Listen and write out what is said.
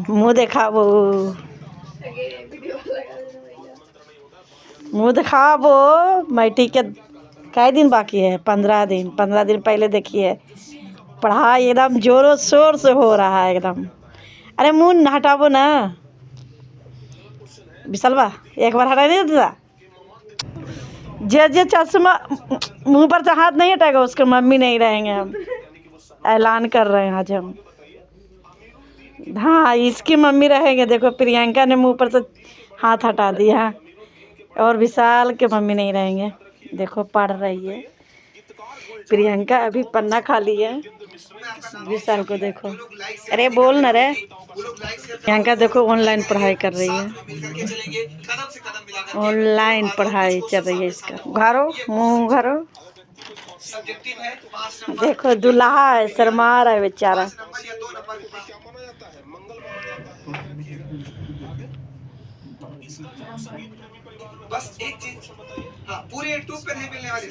मुँह दिखाबो, मुँह दिखाबो। मैट्रिक के कई दिन बाकी है? 15 दिन। 15 दिन पहले देखिए पढ़ाई एकदम जोरों शोर से हो रहा है एकदम। अरे मुँह हटाबो ना विशालबा, एक बार हटा नहीं देता। जे चश्मा मुँह पर से हाथ नहीं हटाएगा उसके मम्मी नहीं रहेंगे। हम ऐलान कर रहे हैं आज हम। हाँ, इसकी मम्मी रहेंगे। देखो प्रियंका ने मुँह पर से हाथ हटा दिया और विशाल के मम्मी नहीं रहेंगे। देखो पढ़ रही है प्रियंका, अभी पन्ना खाली है। विशाल को देखो, अरे बोल ना रे। प्रियंका देखो ऑनलाइन पढ़ाई कर रही है, ऑनलाइन पढ़ाई चल रही है इसका। घरो मुँह घरो। देखो दुल्हा है, शर्मा रहा है बेचारा। बस एक चीज, हाँ, पूरे यूट्यूब पे नहीं मिलने वाली।